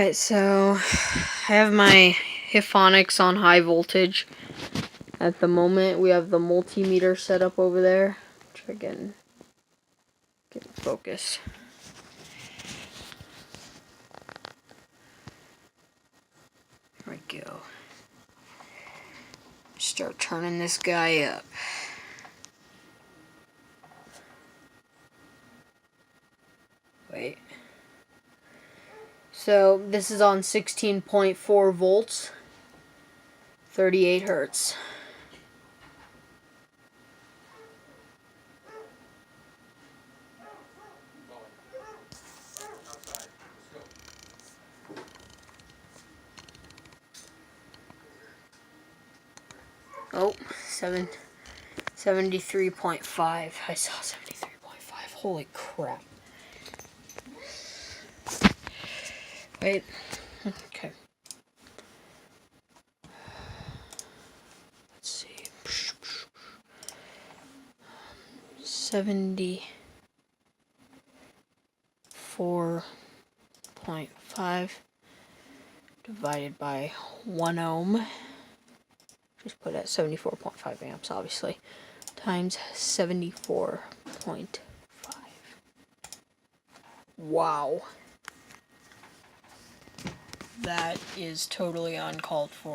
Alright, so I have my Hiphonics on high voltage. At the moment, we have the multimeter set up over there. Try getting focus. There we go. Start turning this guy up. Wait. So this is on 16.4 volts, 38 hertz. Oh, 73.5. I saw 73.5. Holy crap. Wait. Okay. Let's see. 74.5 divided by 1 ohm. Just put it at 74.5 amps, obviously, times 74.5. Wow. That is totally uncalled for.